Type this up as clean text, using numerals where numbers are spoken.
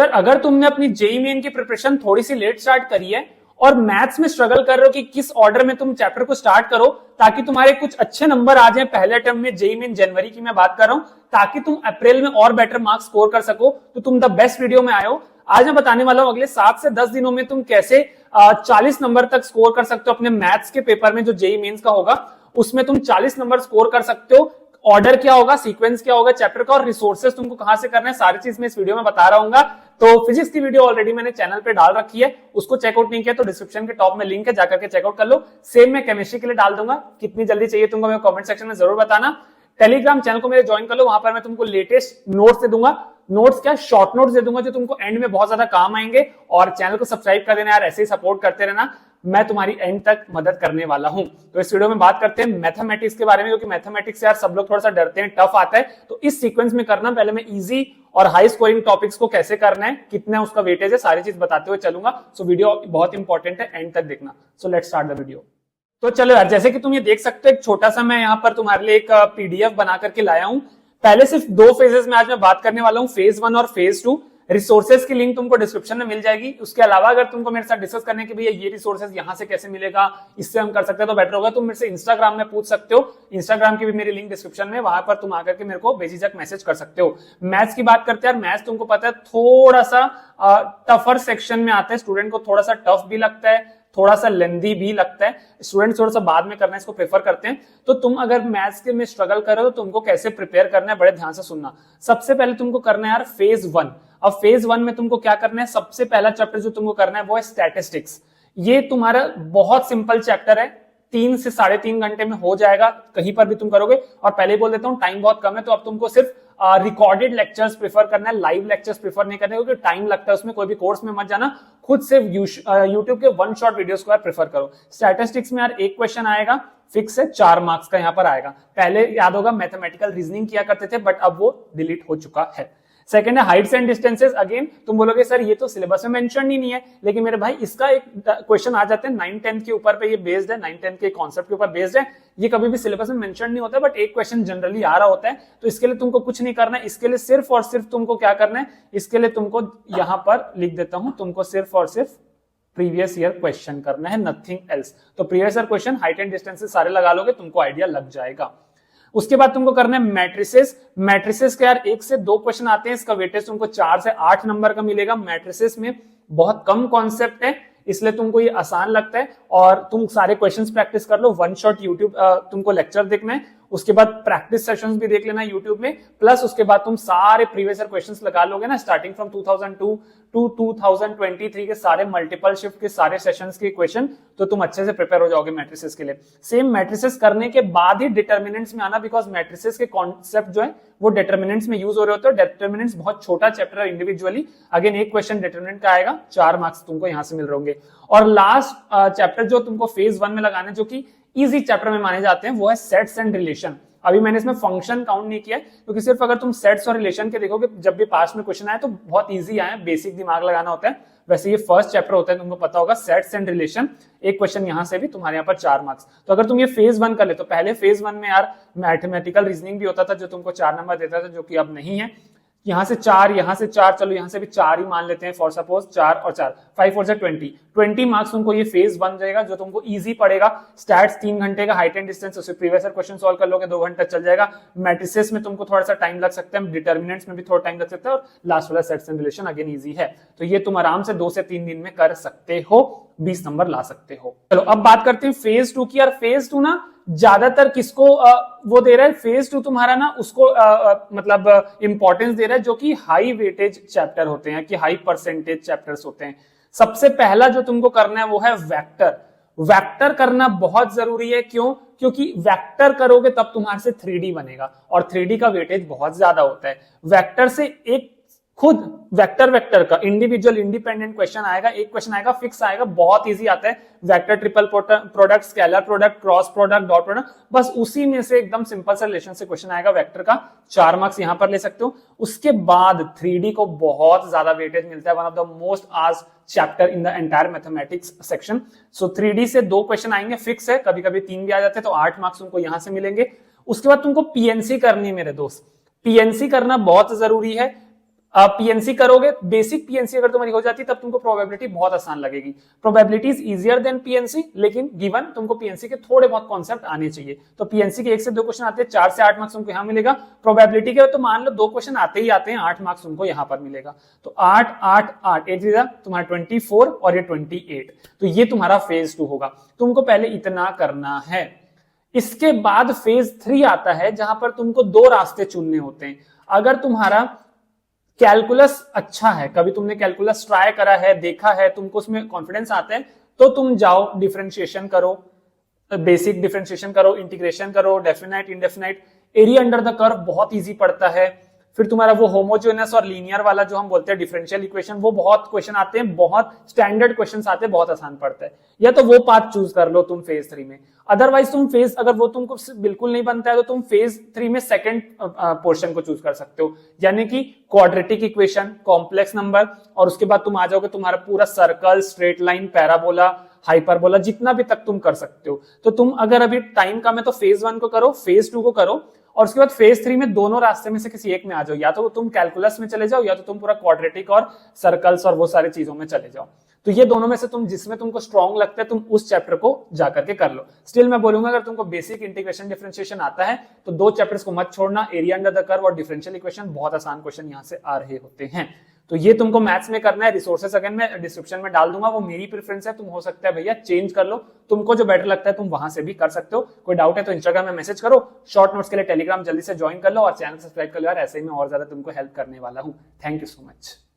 Sir अगर तुमने अपनी जेईई मेन की प्रिपरेशन थोड़ी सी लेट स्टार्ट करी है और मैथ्स में स्ट्रगल कर रहे हो कि किस ऑर्डर में तुम चैप्टर को स्टार्ट करो ताकि तुम्हारे कुछ अच्छे नंबर आ जाए पहले अटेम्प्ट में, जेईई मेन जनवरी की मैं बात कर रहा हूं, ताकि तुम अप्रैल में और बेटर मार्क्स स्कोर कर सको, तो तुम द बेस्ट वीडियो में आए हो। आज मैं बताने वाला हूं अगले 7 से 10 दिनों में तुम कैसे 40 नंबर तक स्कोर कर सकते हो अपने मैथ्स के पेपर में जो जेईई मेंस का होगा, उसमें तुम 40 नंबर स्कोर कर सकते हो। ऑर्डर क्या होगा, सीक्वेंस क्या होगा चैप्टर का, और रिसोर्सेज तुमको कहां से करना है, सारी चीज मैं इस वीडियो में बता रहा हूं। तो फिजिक्स की वीडियो ऑलरेडी मैंने चैनल पे डाल रखी है, उसको चेकआउट नहीं किया तो डिस्क्रिप्शन के टॉप में लिंक है, जाकर के चेकआउट कर लो। सेम मैं केमिस्ट्री के लिए डाल दूंगा, कितनी जल्दी चाहिए तुमको मैं कमेंट सेक्शन में जरूर बताना। टेलीग्राम चैनल को मेरे ज्वाइन कर लो, वहां पर मैं तुमको लेटेस्ट नोट्स दे दूंगा। नोट्स क्या, शॉर्ट नोट्स दे दूंगा जो तुमको एंड में बहुत ज्यादा काम आएंगे। और चैनल को सब्सक्राइब कर देना यार, ऐसे ही सपोर्ट करते रहना, मैं तुम्हारी एंड तक मदद करने वाला हूं। तो इस वीडियो में बात करते हैं मैथमेटिक्स के बारे में, क्योंकि मैथमेटिक्स से यार सब लोग थोड़ा सा डरते हैं, टफ आता है। तो इस सीक्वेंस में करना, पहले मैं इजी और हाई स्कोरिंग टॉपिक्स को कैसे करना है, कितना उसका वेटेज है, सारी चीज बताते हुए चलूंगा। सो वीडियो बहुत इंपॉर्टेंट है, एंड तक देखना। So let's start the video. तो चलो यार, जैसे कि तुम ये देख सकते हो, एक छोटा सा मैं यहाँ पर तुम्हारे लिए एक पीडीएफ बना करके लाया हूं। पहले सिर्फ 2 फेजेस में आज मैं बात करने वाला हूं, फेज 1 और फेज 2। रिसोर्सेज की लिंक तुमको डिस्क्रिप्शन में मिल जाएगी। उसके अलावा अगर तुमको मेरे साथ डिस्कस करने के भैया ये रिसोर्सेज यहां से कैसे मिलेगा, इससे हम कर सकते हैं, तो बेटर होगा तुम मेरे से इंस्टाग्राम में पूछ सकते हो। इंस्टाग्राम की भी मेरी लिंक डिस्क्रिप्शन में, वहां पर तुम आकर के मेरे को बेझिझक मैसेज कर सकते हो। मैथ्स की बात करते हैं यार, मैथ्स तुमको पता है थोड़ा सा टफर सेक्शन में आता है, स्टूडेंट को थोड़ा सा टफ भी लगता है, थोड़ा सा लेंदी भी लगता है। स्टूडेंट्स थोड़ा सा बाद में करना है, इसको प्रेफर करते हैं। तो तुम अगर मैथ्स के में स्ट्रगल कर रहे हो तो तुमको कैसे प्रिपेयर करना है, बड़े ध्यान से सुनना। सबसे पहले तुमको करना है यार फेज 1। अब फेज 1 में तुमको क्या करना है, सबसे पहला चैप्टर जो तुमको करना है वो है स्टैटिस्टिक्स। ये तुम्हारा बहुत सिंपल चैप्टर है, 3 से 3.5 घंटे में हो जाएगा, कहीं पर भी तुम करोगे। और पहले बोल देता हूं टाइम बहुत कम है, तो अब तुमको सिर्फ रिकॉर्डेड लेक्चर्स प्रेफर करना है, लाइव लेक्चर्स प्रेफर नहीं करने, क्योंकि टाइम लगता है उसमें। कोई भी कोर्स में मत जाना, खुद से यूट्यूब के 1 शॉट वीडियोस को प्रेफर करो। स्टैटिस्टिक्स में यार एक क्वेश्चन आएगा, फिक्स है, 4 मार्क्स का यहाँ पर आएगा। पहले याद होगा मैथमेटिकल रीजनिंग किया करते थे, बट अब वो डिलीट हो चुका है। सेकंड है हाइट्स एंड डिस्टेंसेस। अगेन तुम बोलोगे सर ये तो सिलेबस में मेंशन ही नहीं है, लेकिन मेरे भाई इसका एक क्वेश्चन आ जाते हैं 9-10 के ऊपर पे, ये बेस्ड है 9-10 के कॉन्सेप्ट के ऊपर बेस्ड है। ये कभी भी सिलेबस में मेंशन नहीं होता, बट एक क्वेश्चन जनरली आ रहा होता है। तो इसके लिए तुमको कुछ नहीं करना है, इसके लिए सिर्फ और सिर्फ तुमको क्या करना है, इसके लिए तुमको यहां पर लिख देता हूं, तुमको सिर्फ और सिर्फ प्रीवियस ईयर क्वेश्चन करना है, नथिंग एल्स। तो previous year question, height and distances सारे लगा लोगे, तुमको आइडिया लग जाएगा। उसके बाद तुमको करना है मैट्रिसेस। मैट्रिसेस के यार 1 से 2 क्वेश्चन आते हैं, इसका वेटेज तुमको 4 से 8 नंबर का मिलेगा। मैट्रिसेस में बहुत कम कॉन्सेप्ट है, इसलिए तुमको ये आसान लगता है। और तुम सारे क्वेश्चंस प्रैक्टिस कर लो, 1 शॉट यूट्यूब तुमको लेक्चर देखना है, उसके बाद प्रैक्टिस सेशंस भी देख लेना यूट्यूब में, प्लस उसके बाद तुम सारे प्रीवियस ईयर क्वेश्चंस लगा लोगे ना, स्टार्टिंग फ्रॉम 2002 टू 2023 के सारे मल्टीपल शिफ्ट के सारे सेशंस के क्वेश्चन, तो तुम अच्छे से प्रिपेयर हो जाओगे मैट्रिसेस के लिए। सेम मैट्रिसेस करने के बाद ही डिटर्मिनेंट्स में आना, बिकॉज मैट्रिसेस के कॉन्सेप्ट जो है वो डिटर्मिनेंट्स में यूज हो रहे होते हैं। डिटर्मिनेंट्स बहुत छोटा चैप्टर है इंडिविजुअली। अगेन एक क्वेश्चन डिटर्मिनेंट का आएगा, 4 मार्क्स तुमको यहां से मिल रहे होंगे। और लास्ट चैप्टर जो तुमको फेज 1 में लगाना है, जो कि इजी चैप्टर में माने जाते हैं, वो है सेट्स एंड रिलेशन। अभी मैंने इसमें फंक्शन काउंट नहीं किया, क्योंकि सिर्फ अगर तुम सेट्स और रिलेशन के देखोगे, जब भी पास में क्वेश्चन आए तो बहुत इजी आए, बेसिक दिमाग लगाना होता है। वैसे ये फर्स्ट चैप्टर होता है, तुमको पता होगा, सेट्स एंड रिलेशन। एक क्वेश्चन यहां से भी, तुम्हारे यहाँ पर 4 मार्क्स। तो अगर तुम ये फेज 1 कर ले, तो पहले फेज 1 में यार मैथमेटिकल रीजनिंग भी होता था जो तुमको 4 नंबर देता था, जो कि अब नहीं है। यहां से 4, यहां से 4, चलो यहां से भी 4 ही मान लेते हैं फॉर सपोज, 4 और 4, 5 और 20 मार्क्स तुमको ये फेज 1 जाएगा, जो तुमको इजी पड़ेगा। स्टैट्स 3 घंटे का, हाइट एंड डिस्टेंस उससे प्रीवियस ईयर क्वेश्चन सॉल्व कर लोगे, 2 घंटा चल जाएगा। मैट्रिसेस में तुमको थोड़ा सा टाइम लग सकता है, डिटर्मिनेंट्स में भी थोड़ा टाइम लग सकता है, और लास्ट वाला sets and relation again easy है। तो ये तुम आराम से 2 से 3 दिन में कर सकते हो, 20 नंबर ला सकते हो। चलो अब बात करते हैं फेज 2 की। यार फेज 2 ना ज्यादातर किसको वो दे रहा है, फेज 2 तुम्हारा ना उसको मतलब इंपॉर्टेंस दे रहा है जो कि हाई वेटेज चैप्टर होते हैं, कि हाई परसेंटेज चैप्टर्स होते हैं। सबसे पहला जो तुमको करना है वो है वेक्टर। वेक्टर करना बहुत जरूरी है, क्यों? क्योंकि वेक्टर करोगे तब तुम्हारे से 3D बनेगा, और 3D का वेटेज बहुत ज्यादा होता है। वेक्टर से एक खुद वेक्टर का इंडिविजुअल इंडिपेंडेंट क्वेश्चन आएगा, एक क्वेश्चन आएगा, फिक्स आएगा, बहुत इजी आता है। Vector triple product, scalar product, cross product, dot product, बस उसी में से एकदम सिंपल सा रिलेशन से क्वेश्चन आएगा वेक्टर का, 4 मार्क्स यहां पर ले सकते हो। उसके बाद 3D को बहुत ज्यादा वेटेज मिलता है, one of the most asked chapter in the entire mathematics section. So 3D से 2 क्वेश्चन आएंगे, फिक्स है, कभी कभी 3 भी आ जाते हैं, तो 8 मार्क्स तुमको यहां से मिलेंगे। उसके बाद तुमको पीएनसी करनी है मेरे दोस्त। पीएनसी करना बहुत जरूरी है। पीएनसी करोगे, बेसिक पीएनसी अगर तुम्हारी हो जाती तब तुमको प्रोबेबिलिटी बहुत आसान लगेगी। Probability is easier than PNC, लेकिन गिवन तुमको पीएनसी के थोड़े बहुत कॉन्सेप्ट आने चाहिए। तो पीएनसी के 1 से 2 क्वेश्चन आते हैं, 4 से 8 मार्क्स तुमको यहाँ मिलेगा। प्रोबेबिलिटी के तो मान लो 2 क्वेश्चन आते ही आते हैं, 8 मार्क्स तुमको यहाँ पर मिलेगा। तो 8 8 8 8 तुम्हारा 24 और ये 28। तो ये तुम्हारा फेज 2 होगा। तुमको पहले इतना करना है। इसके बाद फेज 3 आता है, जहां पर तुमको 2 रास्ते चुनने होते हैं। अगर तुम्हारा कैलकुलस अच्छा है, कभी तुमने कैलकुलस ट्राई करा है, देखा है, तुमको उसमें कॉन्फिडेंस आता है, तो तुम जाओ डिफरेंशिएशन करो, बेसिक डिफरेंशिएशन करो, इंटीग्रेशन करो, definite indefinite. Area under the curve बहुत इजी पड़ता है। फिर तुम्हारा वो होमोजेनस और लीनियर वाला जो हम बोलते हैं डिफरेंशियल इक्वेशन, वो बहुत क्वेश्चन आते हैं, बहुत स्टैंडर्ड क्वेश्चन आते हैं, बहुत आसान पड़ता है। या तो वो पाथ चूज कर लो तुम फेज 3 में। अदरवाइज तुम फेज, अगर वो तुमको बिल्कुल नहीं बनता है तो तुम फेज 3 में सेकंड पोर्शन को चूज कर सकते हो, यानी कि क्वाड्रेटिक इक्वेशन, कॉम्प्लेक्स नंबर, और उसके बाद तुम आ जाओगे तुम्हारा पूरा circle, straight line, parabola, hyperbola, जितना भी तक तुम कर सकते हो। तो तुम अगर अभी टाइम कम है तो फेज 1 को करो, फेज 2 को करो, और उसके बाद फेज 3 में दोनों रास्ते में से किसी एक में आ जाओ। या तो तुम कैलकुलस में चले जाओ, या तो तुम पूरा क्वाड्रेटिक और सर्कल्स और वो सारी चीजों में चले जाओ। तो ये दोनों में से तुम जिसमें तुमको स्ट्रॉन्ग लगता है तुम उस चैप्टर को जाकर के कर लो। स्टिल मैं बोलूंगा अगर तुमको बेसिक इंटीग्रेशन डिफरेंशिएशन आता है तो 2 चैप्टर्स को मत छोड़ना। एरिया अंडर द कर्व और डिफरेंशियल इक्वेशन बहुत आसान क्वेश्चन यहाँ से आ रहे होते हैं। तो ये तुमको मैथ्स में करना है। रिसोर्सेस अगेन मैं डिस्क्रिप्शन में डाल दूंगा, वो मेरी प्रेफरेंस है, तुम हो सकता है भैया चेंज कर लो, तुमको जो बेटर लगता है तुम वहां से भी कर सकते हो। कोई डाउट है तो इंस्टाग्राम में मैसेज करो, शॉर्ट नोट्स के लिए टेलीग्राम जल्दी से ज्वाइन कर लो और चैनल सब्सक्राइब कर लो यार, ऐसे ही मैं और ज्यादा तुमको हेल्प करने वाला हूँ। Thank you so much.